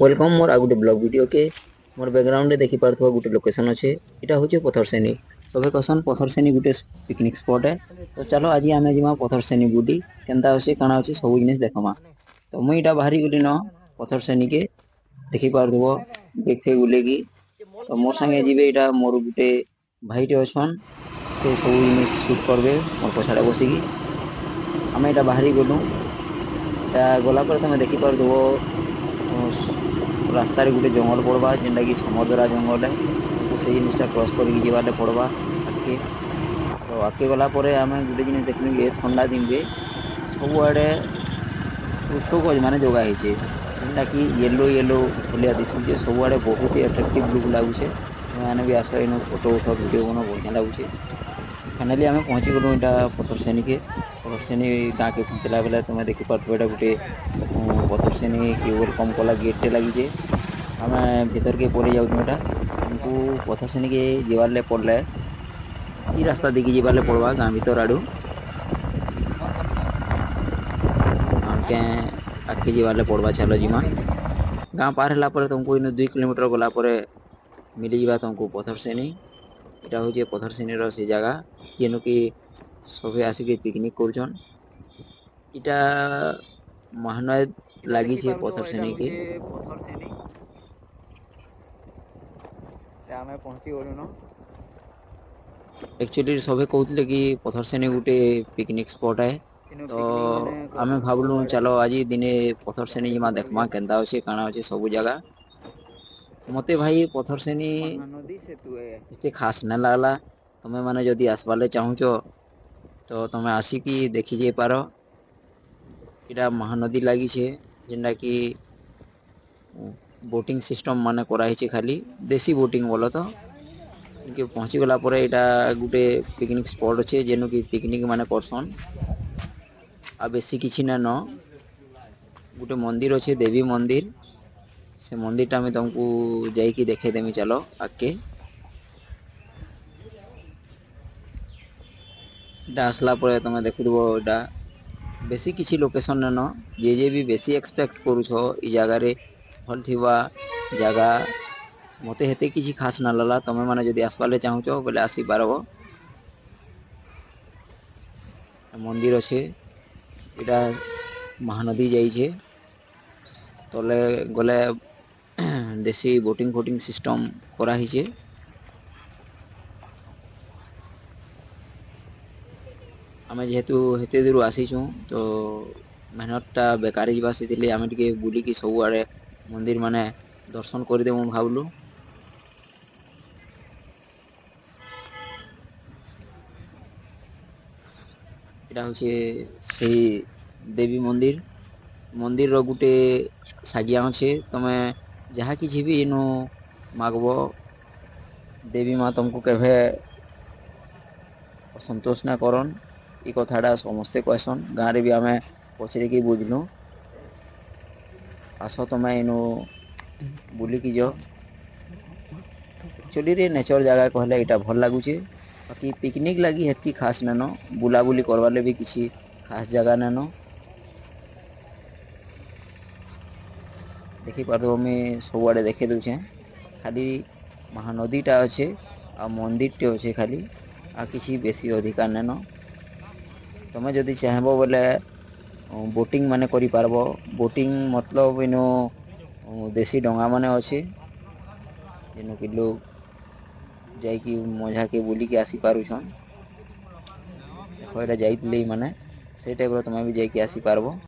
Welcome मोर आ गुटे blog video के मोर background देखि पारथवा गुटे location अच्छे। इटा होचे पथरसेनी। सबे कहसन पथरसेनी गुटे पिकनिक स्पॉट है। तो चलो आज आमे जिमा पथरसेनी बुडी केनता होचे काना होचे सब जिनिस देखमा। तो मुई इटा बाहरी गुली न पथरसेनी के देखि पारथवो देखे गुलेगी। तो मोर संगे जिबे इटा मोर गुटे भाईटे अछन से सब जिनिस शूट करबे मोर पछाड़े बसिकी। आमे इटा बाहरी गलु इटा गला पर तमे देखि पारथवो रास्ता रे गुटे जंगल पड़वा जेनटा कि समरदरा जंगल है। तुमको से जिनिसटा क्रॉस करके जीवाले पड़वा आगे। तो आगे गला परे आमे गुटे जिनिस देखलु ये ठंडा दिन रे सबुआडे वृक्ष गज माने जोगा ହେଇଛେ जेनटा कि येलो येलो फुलिया दिसुचे सबुआडे बहुत ही अट्रैक्टिव लुक लागुचे। तुमने भी आसो इनो फोटो उठो वीडियो बनो बढ़िया लागुचे। फाइनली आमे पहुंची गलु इटा पथरसेनी के। पथरसेनी गाँ के पहुंचला बेले तुमे देखि पारथबो एटा गुटे पथरसेनी के वेलकम कला गेट टे लगी जे। आमे भीतर के पड़ी जाउछु एटा तुमको पथरसेनी के जीवाले पड़ले ई रास्ता देखि जीवाले पड़वा गाँ भीतर आडू हमके आके जीवाले पड़वा। चलो जीमा गाँ पार हला पर तुमको इन 2 किलोमीटर गला पर मिली जीवा तुमको पथरसेनी। इटा होचे पथरसेनी रो से जगह जेनु कि सबे आसिके पिकनिक करछन। इटा महानद इटा लागी देखि छे पारुथबो एटा पथरसेनी के। होचे पथरसेनी ते आमे पहुंची गलु न। एक्चुअली सबे कहते कि पथरसेनी गुटे पिकनिक स्पॉट है। इनो तो पिकनिक माने आमे करसन भाबलु सबुआडे चलो आज दिने पथरसेनी देखि जिमा पारुजे देखमा केनता होचे काना होचे सब जगह। मते भाई पथरसेनी महानदी सेतु है। एते खास न लागला। तमे माने जदी आसबाले चाहुचो तो तमे आसिकी देखि जे पारो। इटा महानदी लागी छे जेनटा कि बोटिंग सिस्टम माने करा ହେଇचे खाली देसी बोटिंग बोलो तो इनके पहुंची गला परे इटा गुटे पिकनिक स्पॉट अच्छे जेनु कि पिकनिक माने करसन। आ बेसी किछि ना न गुटे मंदिर अच्छे देवी मंदिर से मंदिर टा में तुमको जाइकी देखे देमी चलो आके। इटा आसला परे तमे देखुथबो इटा बेसी किछि लोकेशन न जे भी बेसी एक्सपेक्ट करूछो ई जगह रे भल थिबा जगह मते हेते किछि खास ना लागला। तमे माने जदी आसबाले चाहुचो बोले आसी पारबो। मंदिर अच्छे इटा महानदी जाइछे तले गले देसी बोटिंग फोटिंग सिस्टम करा ହେଇଛେ। आमे जेहेतु हेते दूर आसीछु तो मेहनत टा बेकार ଯିବା ସେଥିଲାଗି ଆମେ ଟିକେ ବୁଲିକି ସବୁଆଡେ ମନ୍ଦିର ମାନେ ଦର୍ଶନ କରିଦେମୁ ଭାବଲୁ। ଏଟା ହଉଛି ସେଇ ଦେବୀ ମନ୍ଦିର। ମନ୍ଦିର ର ଗୁଟେ ସାଗିଆ ଅଛି ତମେ ଯାହା କିଛି ବି ଇନୁ ମାଗବ ଦେବୀ ମା ତମକୁ କେଭେ ଅସନ୍ତୋଷ ନା କରନ୍। ଏଇ କଥାଟା ସମସ୍ତେ କହିସନ୍ ଗାଁରେ ବି ଆମେ ପଚାରିକି ବୁଝଲୁ। ଆସ ତମେ ଏନୁ ବୁଲିକି ଯାଅ। ଆକ୍ଚୁଆଲି ନେଚର ଜାଗା କହିଲେ ଏଇଟା ଭଲ ଲାଗୁଛି ବାକି ପିକନିକ ଲାଗି ହେତିକି ଖାସ୍ ନାନ ବୁଲାବୁଲି କରବାର ଲାଗି ବି କିଛି ଖାସ୍ ଜାଗା ନାନ। ଦେଖି ପାରୁଥିବ ମୁଇଁ ସବୁଆଡେ ଦେଖେଇ ଦଉଛେ ଖାଲି ମହାନଦୀ ଟା ଅଛେ ଆଉ ମନ୍ଦିର ଟେ ଅଛେ ଖାଲି ଆଉ କିଛି ବେଶୀ ଅଧିକା ନାଇନ। ତମେ ଯଦି ଚାହିଁବ ବୋଲେ ବୋଟିଂ ମାନେ କରିପାରବ ବୋଟିଂ ମତଲବ ଇନୁ ଦେଶୀ ଡଙ୍ଗା ମାନେ ଅଛି ଯେନୁ କି ଲୋଗ ଯାଇକି ମଜାକେ ବୁଲିକି ଆସି ପାରୁଛନ୍। ଦେଖ ଏଇଟା ଯାଇଥିଲି ମାନେ ସେଇ ଟାଇପ ର ତମେ ବି ଯାଇକି ଆସିପାରବ।